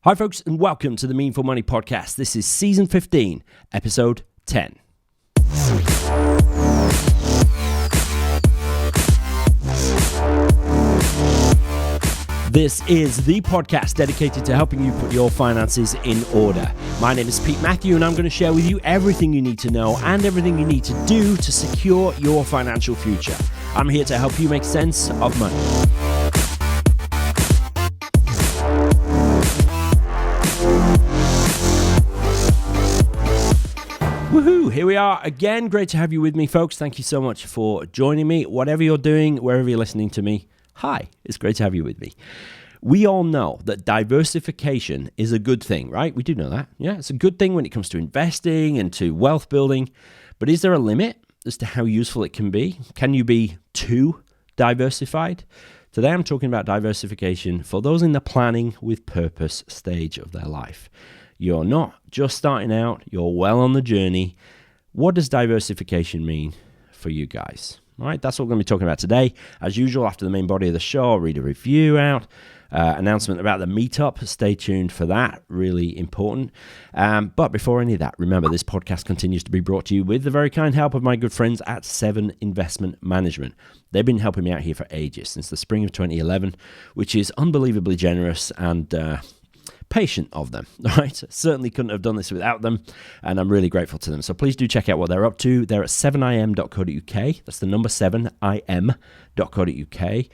Hi folks, and welcome to the Meaningful Money podcast. This is season 15, episode 10. This is the podcast dedicated to helping you put your finances in order. My name is Pete Matthew, and I'm going to share with you everything you need to know and everything you need to do to secure your financial future. I'm here to help you make sense of money. Woohoo! Here we are again. Great to have you with me, folks. Thank you so much for joining me. Whatever you're doing, wherever you're listening to me, hi. It's great to have you with me. We all know that diversification is a good thing, right? We do know that. Yeah, it's a good thing when it comes to investing and to wealth building. But is there a limit as to how useful it can be? Can you be too diversified? Today I'm talking about diversification for those in the planning with purpose stage of their life. You're not just starting out, you're well on the journey. What does diversification mean for you guys? All right, that's what we're going to be talking about today. As usual, after the main body of the show, I'll read a review out, announcement about the meetup. Stay tuned for that, really important. But before any of that, remember this podcast continues to be brought to you with the very kind help of my good friends at 7 Investment Management. They've been helping me out here for ages, since the spring of 2011, which is unbelievably generous and patient of them, all right? Certainly couldn't have done this without them, and I'm really grateful to them. So please do check out what they're up to. They're at 7im.co.uk. That's the number 7im.co.uk.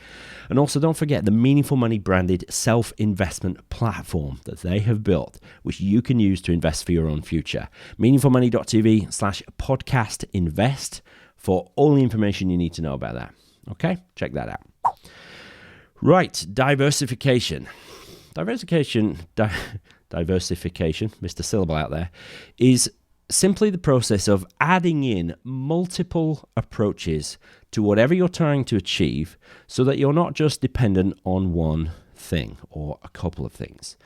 And also don't forget the Meaningful Money branded self-investment platform that they have built, which you can use to invest for your own future. meaningfulmoney.tv/podcastinvest for all the information you need to know about that. Okay, check that out. Right, diversification. Diversification, missed a syllable out there, is simply the process of adding in multiple approaches to whatever you're trying to achieve so that you're not just dependent on one thing or a couple of things.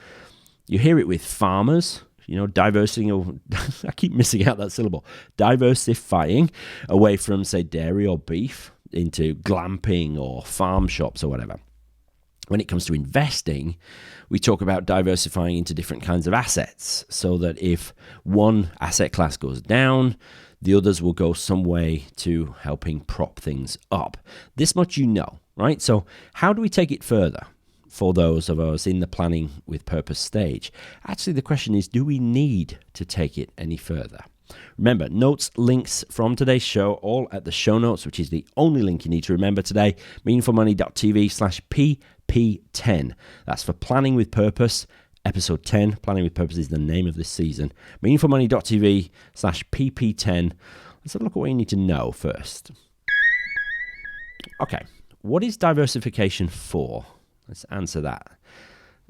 You hear it with farmers, diversifying, I keep missing out that syllable, diversifying away from, say, dairy or beef into glamping or farm shops or whatever. When it comes to investing, we talk about diversifying into different kinds of assets so that if one asset class goes down, the others will go some way to helping prop things up. This much you know, right? So how do we take it further for those of us in the planning with purpose stage? Actually, the question is, do we need to take it any further? Remember, notes, links from today's show, all at the show notes, which is the only link you need to remember today, meaningfulmoney.tv/PP10. That's for Planning with Purpose, episode 10. Planning with Purpose is the name of this season. meaningfulmoney.tv/PP10. Let's have a look at what you need to know first. Okay, what is diversification for? Let's answer that.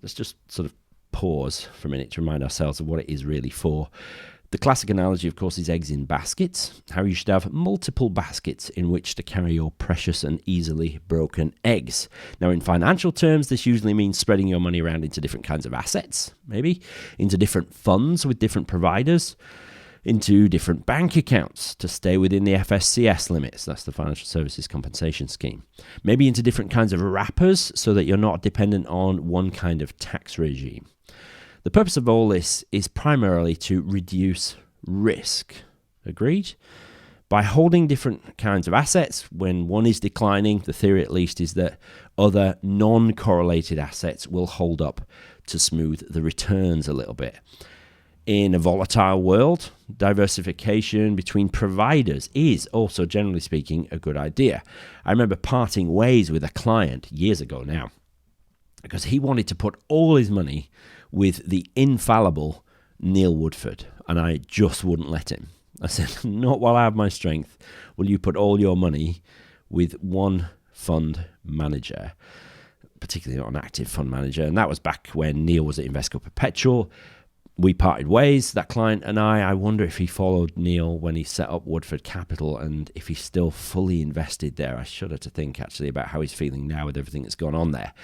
Let's just sort of pause for a minute to remind ourselves of what it is really for. The classic analogy, of course, is eggs in baskets, how you should have multiple baskets in which to carry your precious and easily broken eggs. Now, in financial terms, this usually means spreading your money around into different kinds of assets, maybe, into different funds with different providers, into different bank accounts to stay within the FSCS limits, that's the Financial Services Compensation Scheme. Maybe into different kinds of wrappers so that you're not dependent on one kind of tax regime. The purpose of all this is primarily to reduce risk. Agreed? By holding different kinds of assets, when one is declining, the theory at least is that other non-correlated assets will hold up to smooth the returns a little bit. In a volatile world, diversification between providers is also, generally speaking, a good idea. I remember parting ways with a client years ago now because he wanted to put all his money with the infallible Neil Woodford, and I just wouldn't let him. I said, not while I have my strength will you put all your money with one fund manager, particularly not an active fund manager. And that was back when Neil was at Invesco Perpetual. We parted ways, that client and I wonder if he followed Neil when he set up Woodford Capital and if he's still fully invested there. I shudder to think actually about how he's feeling now with everything that's gone on there.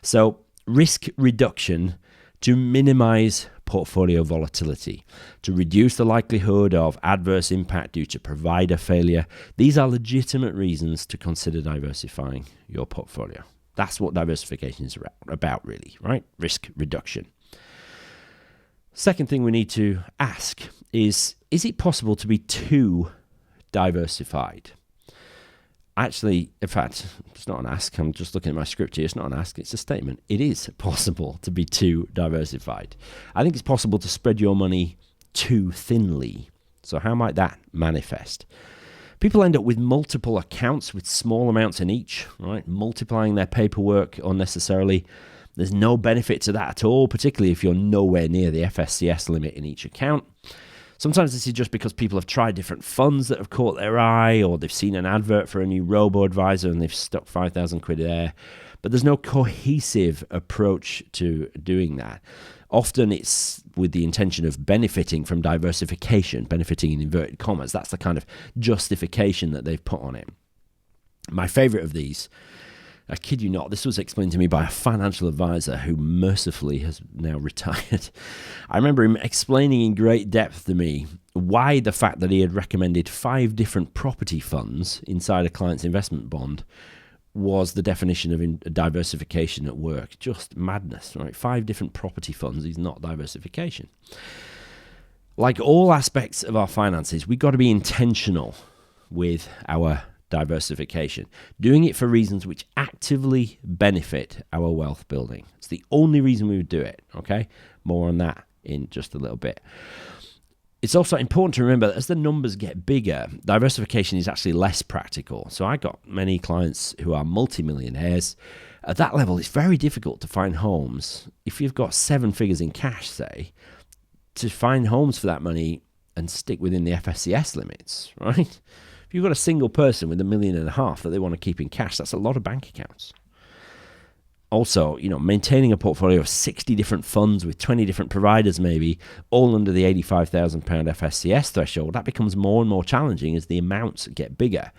So risk reduction to minimize portfolio volatility, to reduce the likelihood of adverse impact due to provider failure. These are legitimate reasons to consider diversifying your portfolio. That's what diversification is about, really, right? Risk reduction. Second thing we need to ask is it possible to be too diversified? Actually, in fact, it's not an ask. I'm just looking at my script here. It's not an ask. It's a statement. It is possible to be too diversified. I think it's possible to spread your money too thinly. So how might that manifest? People end up with multiple accounts with small amounts in each, right? Multiplying their paperwork unnecessarily. There's no benefit to that at all, particularly if you're nowhere near the FSCS limit in each account. Sometimes this is just because people have tried different funds that have caught their eye, or they've seen an advert for a new robo-advisor and they've stuck 5,000 quid there. But there's no cohesive approach to doing that. Often it's with the intention of benefiting from diversification, benefiting in inverted commas. That's the kind of justification that they've put on it. My favorite of these, I kid you not, this was explained to me by a financial advisor who mercifully has now retired. I remember him explaining in great depth to me why the fact that he had recommended 5 different property funds inside a client's investment bond was the definition of diversification at work. Just madness, right? 5 different property funds is not diversification. Like all aspects of our finances, we've got to be intentional with our diversification, doing it for reasons which actively benefit our wealth building. It's the only reason we would do it, okay? More on that in just a little bit. It's also important to remember that as the numbers get bigger, diversification is actually less practical. So I got many clients who are multimillionaires. At that level, it's very difficult to find homes. If you've got 7 figures in cash, say, to find homes for that money and stick within the FSCS limits, right? If you've got a single person with $1.5 million that they want to keep in cash, that's a lot of bank accounts. Also, maintaining a portfolio of 60 different funds with 20 different providers maybe, all under the £85,000 FSCS threshold, that becomes more and more challenging as the amounts get bigger.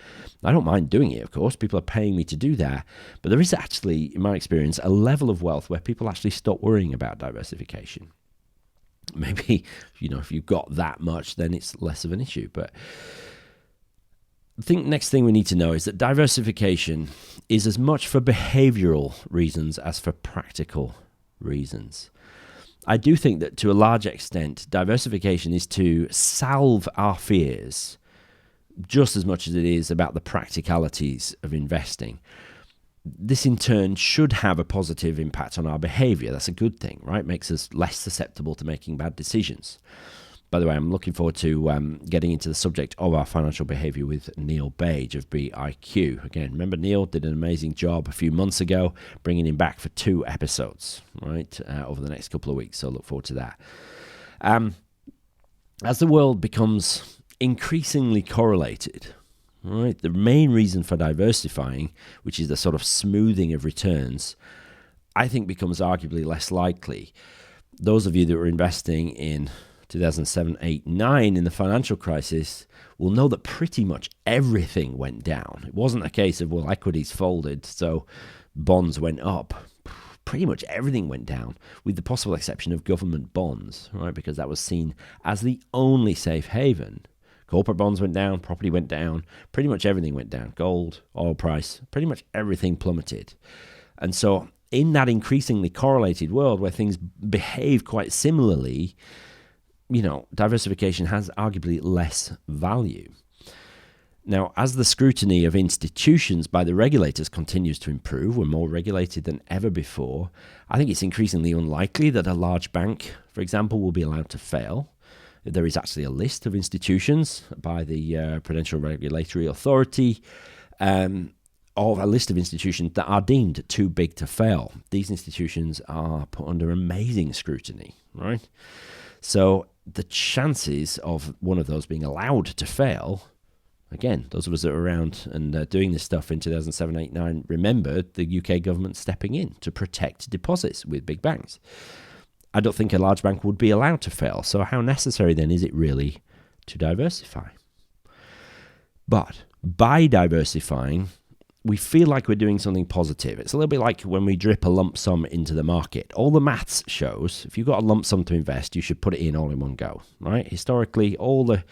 I don't mind doing it, of course. People are paying me to do that. But there is actually, in my experience, a level of wealth where people actually stop worrying about diversification. Maybe, if you've got that much, then it's less of an issue. But I think next thing we need to know is that diversification is as much for behavioral reasons as for practical reasons. I do think that to a large extent, diversification is to salve our fears just as much as it is about the practicalities of investing. This in turn should have a positive impact on our behavior. That's a good thing, right? Makes us less susceptible to making bad decisions. By the way, I'm looking forward to getting into the subject of our financial behavior with Neil Bage of BIQ. Again, remember Neil did an amazing job a few months ago, bringing him back for 2 episodes, right, over the next couple of weeks. So look forward to that. As the world becomes increasingly correlated, right, the main reason for diversifying, which is the sort of smoothing of returns, I think becomes arguably less likely. Those of you that were investing in 2007, 8, 9 in the financial crisis will know that pretty much everything went down. It wasn't a case of, well, equities folded, so bonds went up. Pretty much everything went down, with the possible exception of government bonds, right? Because that was seen as the only safe haven. Corporate bonds went down, property went down, pretty much everything went down. Gold, oil price, pretty much everything plummeted. And so in that increasingly correlated world where things behave quite similarly, diversification has arguably less value. Now, as the scrutiny of institutions by the regulators continues to improve, we're more regulated than ever before, I think it's increasingly unlikely that a large bank, for example, will be allowed to fail. There is actually a list of institutions by the Prudential Regulatory Authority, of a list of institutions that are deemed too big to fail. These institutions are put under amazing scrutiny, right? So the chances of one of those being allowed to fail, again, those of us that were around and doing this stuff in 2007, 8, 9, remembered the UK government stepping in to protect deposits with big banks. I don't think a large bank would be allowed to fail. So how necessary then is it really to diversify? But by diversifying, we feel like we're doing something positive. It's a little bit like when we drip a lump sum into the market. All the maths shows, if you've got a lump sum to invest, you should put it in all in one go, right? Historically, all the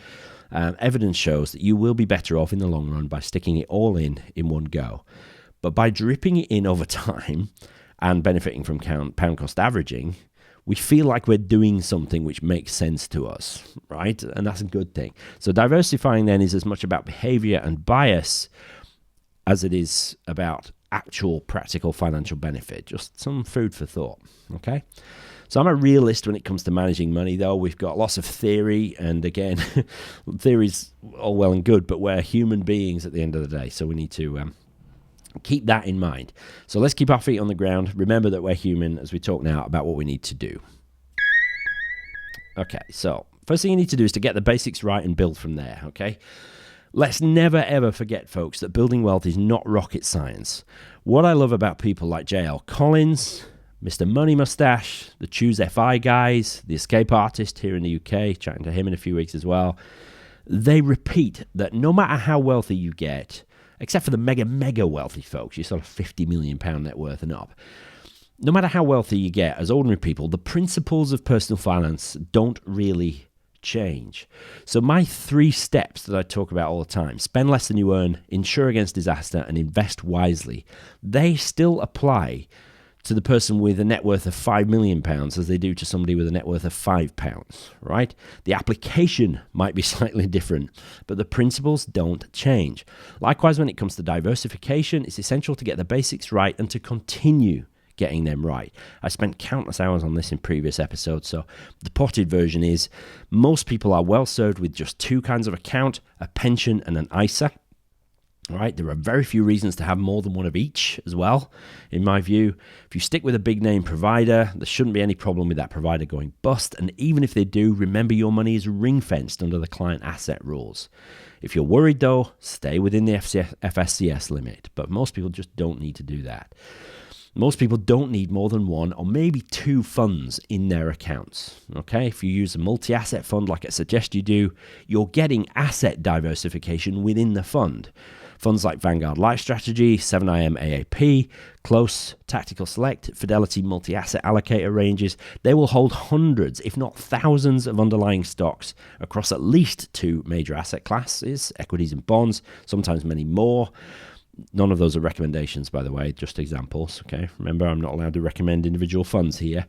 evidence shows that you will be better off in the long run by sticking it all in one go. But by dripping it in over time and benefiting from pound cost averaging, we feel like we're doing something which makes sense to us, right? And that's a good thing. So diversifying then is as much about behavior and bias as it is about actual practical financial benefit. Just some food for thought, okay? So I'm a realist when it comes to managing money, though. We've got lots of theory, and again, theory's all well and good, but we're human beings at the end of the day, so we need to keep that in mind. So let's keep our feet on the ground. Remember that we're human as we talk now about what we need to do. Okay, so first thing you need to do is to get the basics right and build from there, okay? Let's never, ever forget, folks, that building wealth is not rocket science. What I love about people like J.L. Collins, Mr. Money Mustache, the Choose FI guys, the Escape Artist here in the UK, chatting to him in a few weeks as well, they repeat that no matter how wealthy you get, except for the mega wealthy folks, you're sort of £50 million net worth and up, no matter how wealthy you get as ordinary people, the principles of personal finance don't really change. So my 3 steps that I talk about all the time, spend less than you earn, insure against disaster, and invest wisely, they still apply to the person with a net worth of £5 million as they do to somebody with a net worth of £5, right? The application might be slightly different, but the principles don't change. Likewise, when it comes to diversification, it's essential to get the basics right and to continue getting them right. I spent countless hours on this in previous episodes, so the potted version is most people are well served with just 2 kinds of account, a pension and an ISA. All right, there are very few reasons to have more than one of each as well, in my view. If you stick with a big name provider, there shouldn't be any problem with that provider going bust. And even if they do, remember your money is ring-fenced under the client asset rules. If you're worried though, stay within the FSCS limit. But most people just don't need to do that. Most people don't need more than 1 or maybe 2 funds in their accounts. Okay, if you use a multi-asset fund like I suggest you do, you're getting asset diversification within the fund. Funds like Vanguard Life Strategy, 7IM AAP, Close, Tactical Select, Fidelity Multi-Asset Allocator ranges, they will hold hundreds, if not thousands, of underlying stocks across at least 2 major asset classes, equities and bonds, sometimes many more. None of those are recommendations, by the way, just examples, okay? Remember, I'm not allowed to recommend individual funds here.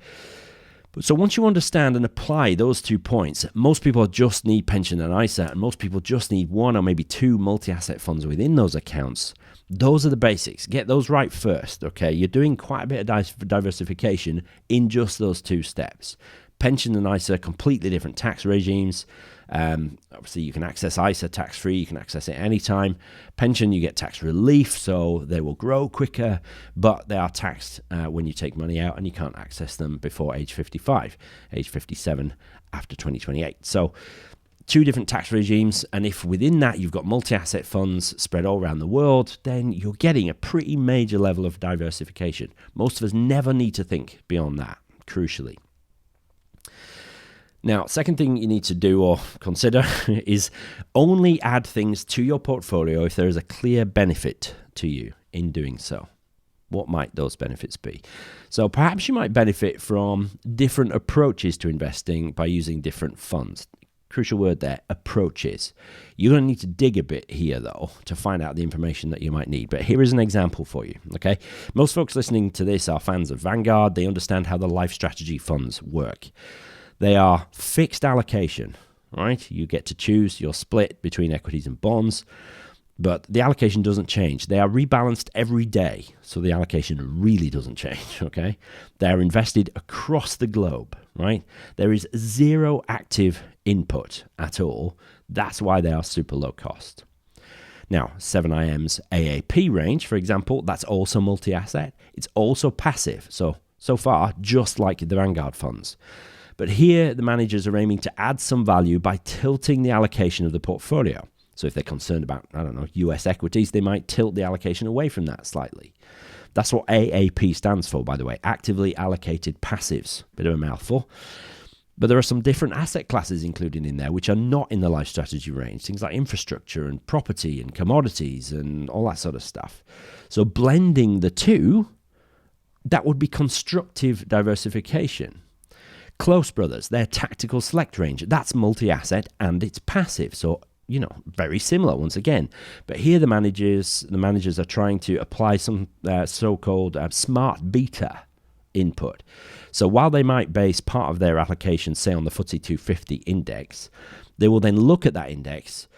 So once you understand and apply those 2 points, most people just need pension and ISA, and most people just need 1 or maybe 2 multi-asset funds within those accounts. Those are the basics. Get those right first, okay? You're doing quite a bit of diversification in just those 2 steps. Pension and ISA, completely different tax regimes. Obviously, you can access ISA tax-free. You can access it anytime. Pension, you get tax relief, so they will grow quicker, but they are taxed when you take money out, and you can't access them before age 55, age 57 after 2028. So 2 different tax regimes, and if within that you've got multi-asset funds spread all around the world, then you're getting a pretty major level of diversification. Most of us never need to think beyond that, crucially. Now, second thing you need to do or consider is only add things to your portfolio if there is a clear benefit to you in doing so. What might those benefits be? So perhaps you might benefit from different approaches to investing by using different funds. Crucial word there, approaches. You're going to need to dig a bit here, though, to find out the information that you might need. But here is an example for you, okay? Most folks listening to this are fans of Vanguard. They understand how the life strategy funds work. They are fixed allocation, right? You get to choose your split between equities and bonds, but the allocation doesn't change. They are rebalanced every day, so the allocation really doesn't change, okay? They are invested across the globe, right? There is 0 active input at all. That's why they are super low cost. Now, 7IM's AAP range, for example, that's also multi-asset. It's also passive, so far, just like the Vanguard funds. But here, the managers are aiming to add some value by tilting the allocation of the portfolio. So if they're concerned about, I don't know, US equities, they might tilt the allocation away from that slightly. That's what AAP stands for, by the way, actively allocated passives. Bit of a mouthful. But there are some different asset classes included in there which are not in the life strategy range. Things like infrastructure and property and commodities and all that sort of stuff. So blending the 2, that would be constructive diversification. Close Brothers, their tactical select range, that's multi-asset and it's passive. So, very similar once again. But here the managers are trying to apply some so-called smart beta input. So while they might base part of their allocation, say, on the FTSE 250 index, they will then look at that index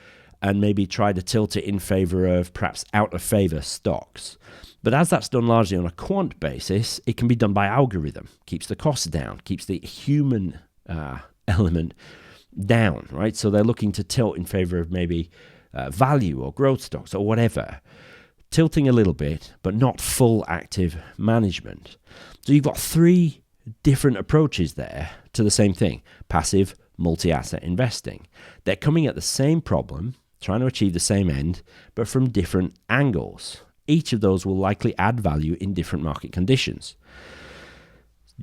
and maybe try to tilt it in favor of perhaps out of favor stocks. But as that's done largely on a quant basis, it can be done by algorithm. Keeps the costs down, keeps the human element down, right? So they're looking to tilt in favor of maybe value or growth stocks or whatever. Tilting a little bit, but not full active management. So you've got three different approaches there to the same thing. Passive, multi-asset investing. They're coming at the same problem, trying to achieve the same end, but from different angles. Each of those will likely add value in different market conditions.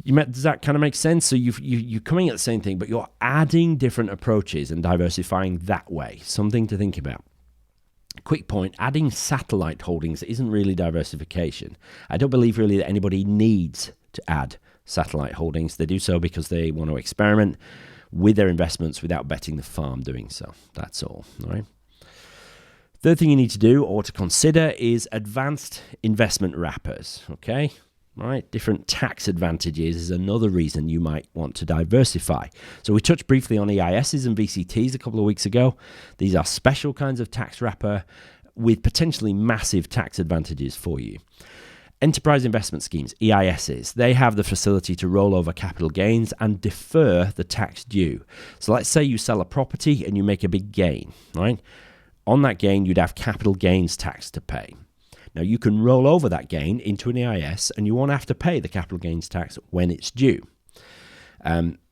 Does that kind of make sense? So you're coming at the same thing, but you're adding different approaches and diversifying that way. Something to think about. Quick point, adding satellite holdings isn't really diversification. I don't believe really that anybody needs to add satellite holdings. They do so because they want to experiment with their investments without betting the farm doing so. That's all right? Third thing you need to do or to consider is advanced investment wrappers, okay? Right, different tax advantages is another reason you might want to diversify. So we touched briefly on EISs and VCTs a couple of weeks ago. These are special kinds of tax wrapper with potentially massive tax advantages for you. Enterprise investment schemes, EISs, they have the facility to roll over capital gains and defer the tax due. So let's say you sell a property and you make a big gain, right? On that gain, you'd have capital gains tax to pay. Now, you can roll over that gain into an EIS and you won't have to pay the capital gains tax when it's due.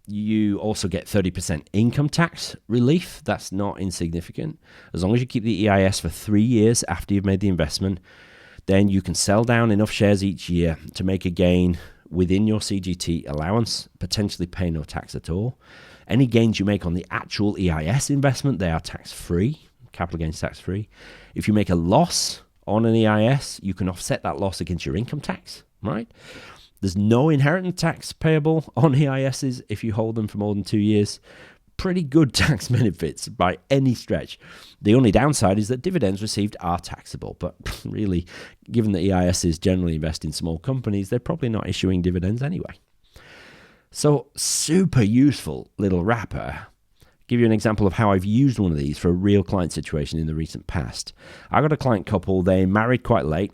You also get 30% income tax relief. That's not insignificant. As long as you keep the EIS for 3 years after you've made the investment, then you can sell down enough shares each year to make a gain within your CGT allowance, potentially pay no tax at all. Any gains you make on the actual EIS investment, they are tax-free, capital gains tax-free. If you make a loss on an EIS, you can offset that loss against your income tax, right? There's no inheritance tax payable on EISs if you hold them for more than 2 years. Pretty good tax benefits by any stretch. The only downside is that dividends received are taxable, but really, given that EISs generally invest in small companies, they're probably not issuing dividends anyway. So, super useful little wrapper. Give you an example of how I've used one of these for a real client situation in the recent past. I got a client couple, they married quite late.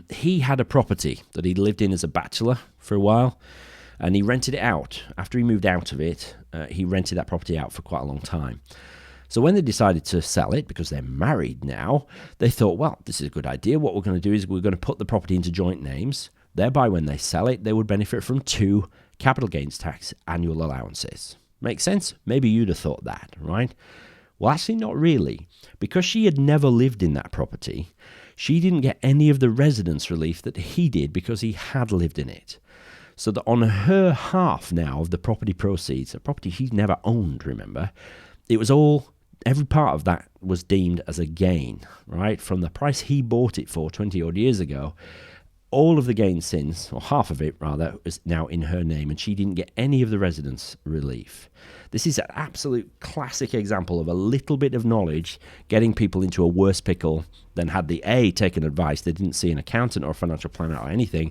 He had a property that he'd lived in as a bachelor for a while, and he rented it out. After he moved out of it, he rented that property out for quite a long time. So when they decided to sell it, because they're married now, they thought, well, this is a good idea. What we're going to do is we're going to put the property into joint names. Thereby, when they sell it, they would benefit from 2 capital gains tax annual allowances. Make sense? Maybe you'd have thought that, right? Well, actually not really. Because she had never lived in that property, she didn't get any of the residence relief that he did because he had lived in it. So that on her half now of the property proceeds, a property she's never owned, remember, it was all, every part of that was deemed as a gain, right? From the price he bought it for 20 odd years ago, all of the gain since, or half of it rather, is now in her name, and she didn't get any of the residence relief. This is an absolute classic example of a little bit of knowledge getting people into a worse pickle than had they taken advice, they didn't see an accountant or a financial planner or anything,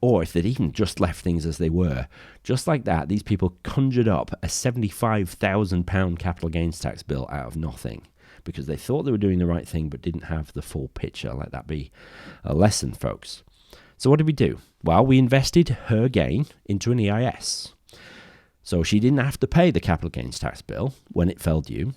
or if they'd even just left things as they were. Just like that, these people conjured up a £75,000 capital gains tax bill out of nothing because they thought they were doing the right thing but didn't have the full picture. Let that be a lesson, folks. So what did we do? Well, we invested her gain into an EIS. So she didn't have to pay the capital gains tax bill when it fell due.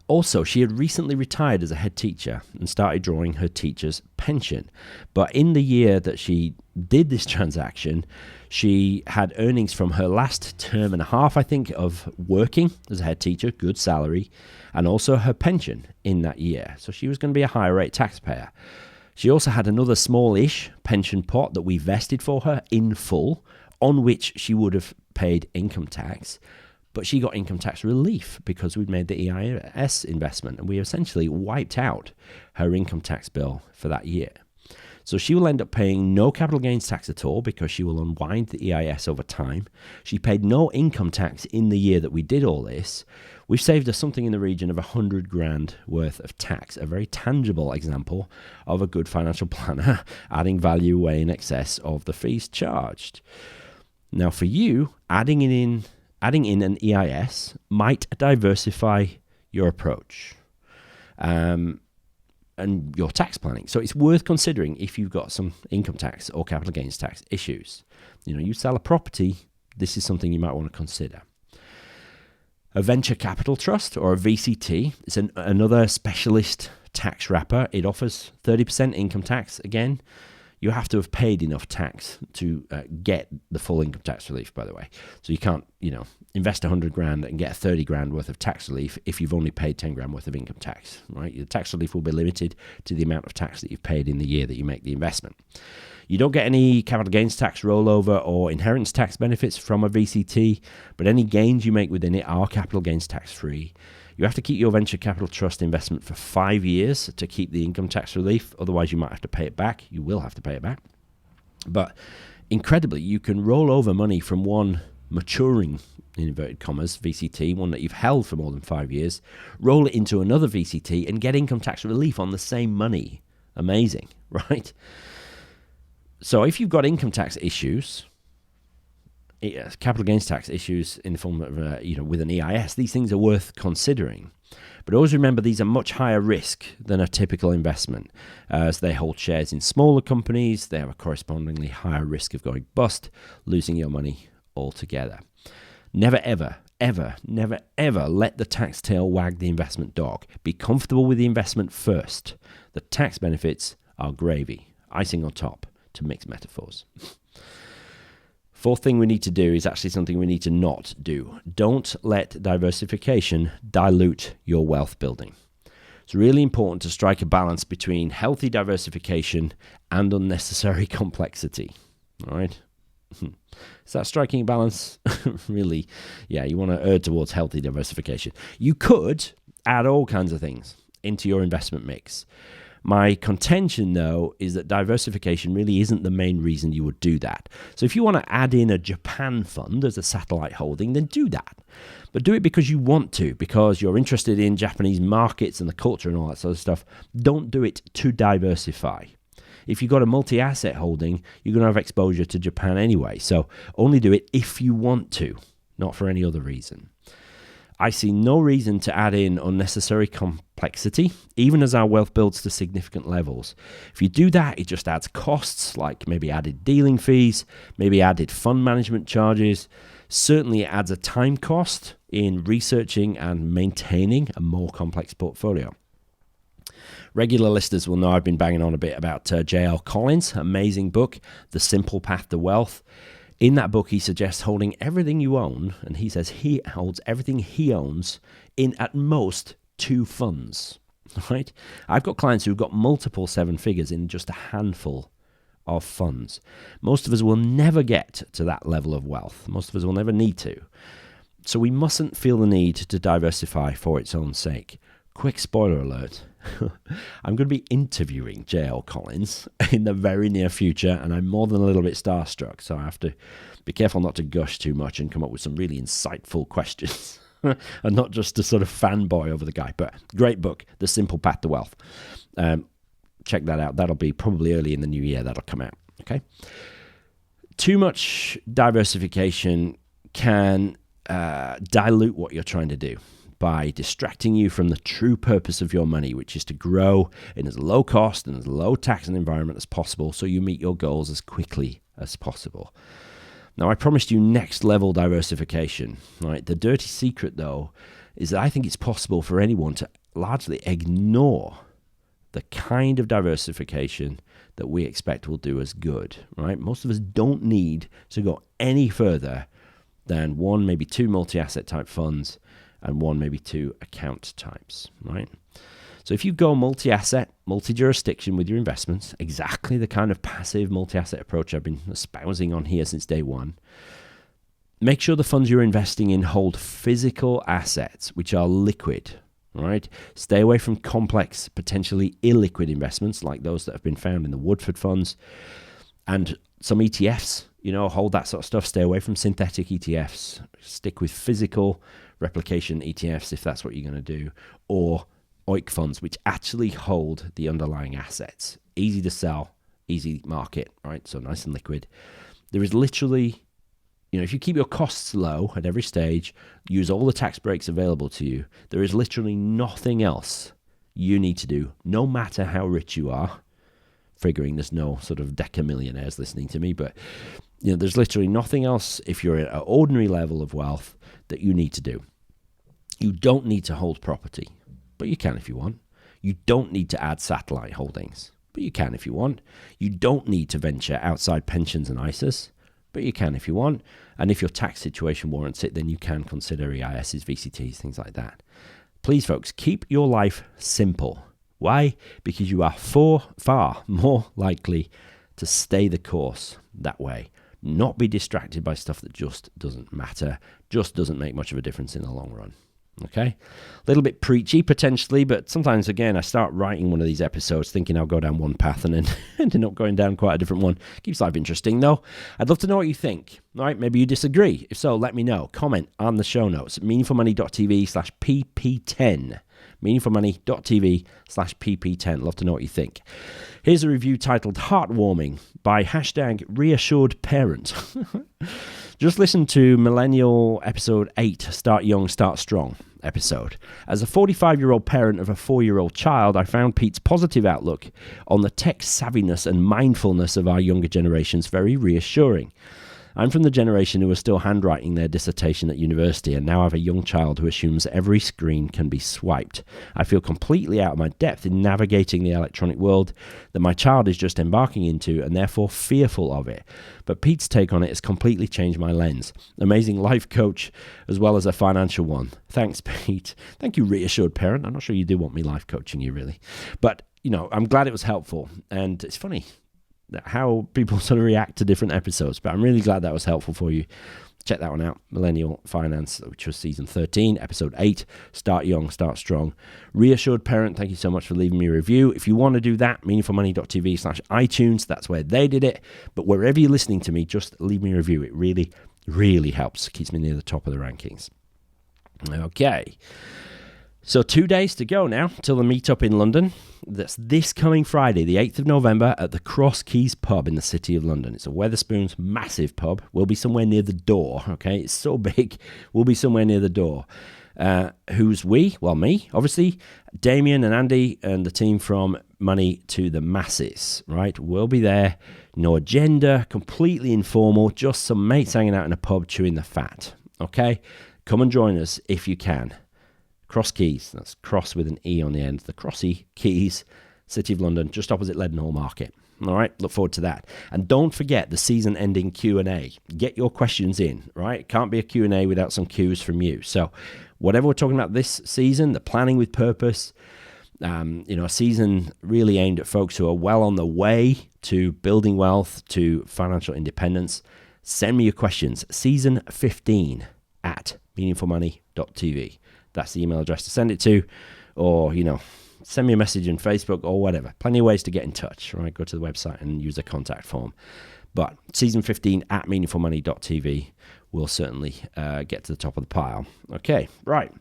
Also, she had recently retired as a head teacher and started drawing her teacher's pension. But in the year that she did this transaction, she had earnings from her last term and a half, I think, of working as a head teacher, good salary, and also her pension in that year. So she was going to be a higher rate taxpayer. She also had another small-ish pension pot that we vested for her in full, on which she would have paid income tax. But she got income tax relief because we'd made the EIS investment, and we essentially wiped out her income tax bill for that year. So she will end up paying no capital gains tax at all because she will unwind the EIS over time. She paid no income tax in the year that we did all this. We've saved her something in the region of 100 grand worth of tax, a very tangible example of a good financial planner adding value way in excess of the fees charged. Now for you, adding in an EIS might diversify your approach and your tax planning. So it's worth considering if you've got some income tax or capital gains tax issues. You sell a property, this is something you might want to consider. A venture capital trust, or a VCT, is another specialist tax wrapper. It offers 30% income tax. Again, you have to have paid enough tax to get the full income tax relief, by the way. So you can't, invest 100 grand and get 30 grand worth of tax relief if you've only paid 10 grand worth of income tax, right? Your tax relief will be limited to the amount of tax that you've paid in the year that you make the investment. You don't get any capital gains tax rollover or inheritance tax benefits from a VCT, but any gains you make within it are capital gains tax free. You have to keep your venture capital trust investment for 5 years to keep the income tax relief. Otherwise, you might have to pay it back. You will have to pay it back. But incredibly, you can roll over money from one maturing, in inverted commas, VCT, one that you've held for more than 5 years, roll it into another VCT and get income tax relief on the same money. Amazing, right? So if you've got income tax issues, capital gains tax issues in the form of, with an EIS, these things are worth considering. But always remember, these are much higher risk than a typical investment. As they hold shares in smaller companies, they have a correspondingly higher risk of going bust, losing your money altogether. Never, ever, ever, never, ever let the tax tail wag the investment dog. Be comfortable with the investment first. The tax benefits are gravy, icing on top, to mix metaphors. Fourth thing we need to do is actually something we need to not do. Don't let diversification dilute your wealth building. It's really important to strike a balance between healthy diversification and unnecessary complexity. All right? Is that striking a balance? Really? Yeah, you want to err towards healthy diversification. You could add all kinds of things into your investment mix. My contention, though, is that diversification really isn't the main reason you would do that. So if you want to add in a Japan fund as a satellite holding, then do that. But do it because you want to, because you're interested in Japanese markets and the culture and all that sort of stuff. Don't do it to diversify. If you've got a multi-asset holding, you're going to have exposure to Japan anyway. So only do it if you want to, not for any other reason. I see no reason to add in unnecessary complexity, even as our wealth builds to significant levels. If you do that, it just adds costs, like maybe added dealing fees, maybe added fund management charges. Certainly it adds a time cost in researching and maintaining a more complex portfolio. Regular listeners will know I've been banging on a bit about J.L. Collins' amazing book, The Simple Path to Wealth. In that book, he suggests holding everything you own, and he says he holds everything he owns in at most 2 funds, right? I've got clients who've got multiple 7 figures in just a handful of funds. Most of us will never get to that level of wealth. Most of us will never need to. So we mustn't feel the need to diversify for its own sake. Quick spoiler alert. I'm going to be interviewing J.L. Collins in the very near future, and I'm more than a little bit starstruck, so I have to be careful not to gush too much and come up with some really insightful questions and not just to sort of fanboy over the guy. But great book, The Simple Path to Wealth. Check that out. That'll be probably early in the new year that'll come out. Okay. Too much diversification can dilute what you're trying to do by distracting you from the true purpose of your money, which is to grow in as low cost and as low tax an environment as possible so you meet your goals as quickly as possible. Now, I promised you next level diversification, right? The dirty secret, though, is that I think it's possible for anyone to largely ignore the kind of diversification that we expect will do us good, right? Most of us don't need to go any further than 1, maybe 2 multi-asset type funds and 1, maybe 2 account types, right? So if you go multi-asset, multi-jurisdiction with your investments, exactly the kind of passive multi-asset approach I've been espousing on here since day one, make sure the funds you're investing in hold physical assets which are liquid, All right, stay away from complex, potentially illiquid investments like those that have been found in the Woodford funds and some ETFs. Hold that sort of stuff. Stay away from synthetic ETFs. Stick with physical replication ETFs if that's what you're going to do, or OIC funds, which actually hold the underlying assets. Easy to sell, easy market, right? So nice and liquid. There is literally, if you keep your costs low at every stage, use all the tax breaks available to you, there is literally nothing else you need to do, no matter how rich you are. Figuring there's no sort of decamillionaires listening to me, but there's literally nothing else if you're at an ordinary level of wealth that you need to do. You don't need to hold property, but you can if you want. You don't need to add satellite holdings, but you can if you want. You don't need to venture outside pensions and ISAs, but you can if you want. And if your tax situation warrants it, then you can consider EISs, VCTs, things like that. Please, folks, keep your life simple. Why? Because you are far more likely to stay the course that way. Not be distracted by stuff that just doesn't matter, just doesn't make much of a difference in the long run. Okay? A little bit preachy potentially, but sometimes, again, I start writing one of these episodes thinking I'll go down one path and then ending up going down quite a different one. Keeps life interesting, though. I'd love to know what you think. All right? Maybe you disagree. If so, let me know. Comment on the show notes. MeaningfulMoney.tv/pp10. MeaningfulMoney.tv/pp10. Love to know what you think. Here's a review titled Heartwarming by #ReassuredParent. Just listen to Millennial episode 8, Start Young, Start Strong episode. As a 45-year-old parent of a 4-year-old child, I found Pete's positive outlook on the tech savviness and mindfulness of our younger generations very reassuring. I'm from the generation who was still handwriting their dissertation at university and now have a young child who assumes every screen can be swiped. I feel completely out of my depth in navigating the electronic world that my child is just embarking into and therefore fearful of it. But Pete's take on it has completely changed my lens. Amazing life coach as well as a financial one. Thanks, Pete. Thank you, reassured parent. I'm not sure you do want me life coaching you, really. But, I'm glad it was helpful. And it's funny how people sort of react to different episodes, but I'm really glad that was helpful for you. Check that one out, Millennial Finance, which was season 13, episode 8, Start Young, Start Strong. Reassured Parent, thank you so much for leaving me a review. If you want to do that, meaningfulmoney.tv/iTunes, that's where they did it. But wherever you're listening to me, just leave me a review. It really, really helps. Keeps me near the top of the rankings. Okay. So 2 days to go now till the meetup in London. That's this coming Friday, the 8th of November, at the Cross Keys pub in the City of London. It's a Wetherspoons massive pub. We'll be somewhere near the door, okay? It's so big, we'll be somewhere near the door. Who's we? Well, me, obviously. Damien and Andy and the team from Money to the Masses, right? We'll be there. No agenda, completely informal, just some mates hanging out in a pub chewing the fat, okay? Come and join us if you can. Cross Keys, that's cross with an E on the end, the Crossy Keys, City of London, just opposite Leadenhall Market. All right, look forward to that. And don't forget the season-ending Q&A. Get your questions in, right? It can't be a Q&A without some cues from you. So whatever we're talking about this season, the planning with purpose, a season really aimed at folks who are well on the way to building wealth, to financial independence. Send me your questions, season15@meaningfulmoney.tv. That's the email address to send it to, or, send me a message on Facebook or whatever. Plenty of ways to get in touch, right? Go to the website and use a contact form. But season15@meaningfulmoney.tv will certainly get to the top of the pile. Okay, right.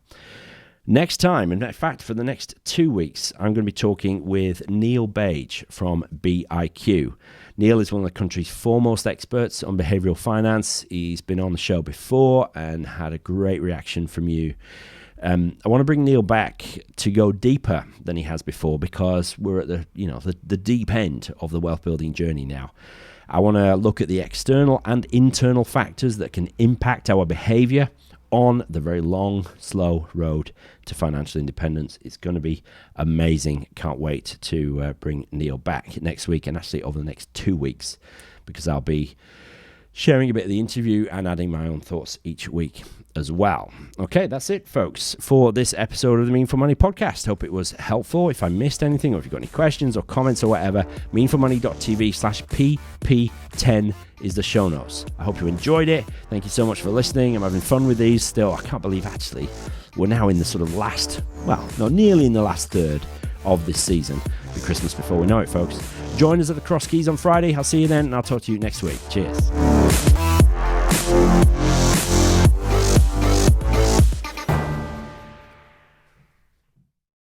Next time, in fact, for the next 2 weeks, I'm going to be talking with Neil Bage from BIQ. Neil is one of the country's foremost experts on behavioral finance. He's been on the show before and had a great reaction from you. I want to bring Neil back to go deeper than he has before because we're at the deep end of the wealth building journey now. I want to look at the external and internal factors that can impact our behavior on the very long, slow road to financial independence. It's going to be amazing. Can't wait to bring Neil back next week and actually over the next 2 weeks because I'll be sharing a bit of the interview and adding my own thoughts each week as well. Okay, that's it, folks, for this episode of the Meaningful Money podcast. Hope it was helpful. If I missed anything or if you've got any questions or comments or whatever, meaningfulmoney.tv/P10 is the show notes. I hope you enjoyed it. Thank you so much for listening. I'm having fun with these still. I can't believe actually we're now in the sort of last, well, no, nearly in the last third of this season. The Christmas before we know it, folks. Join us at the Cross Keys on Friday. I'll see you then, and I'll talk to you next week. Cheers.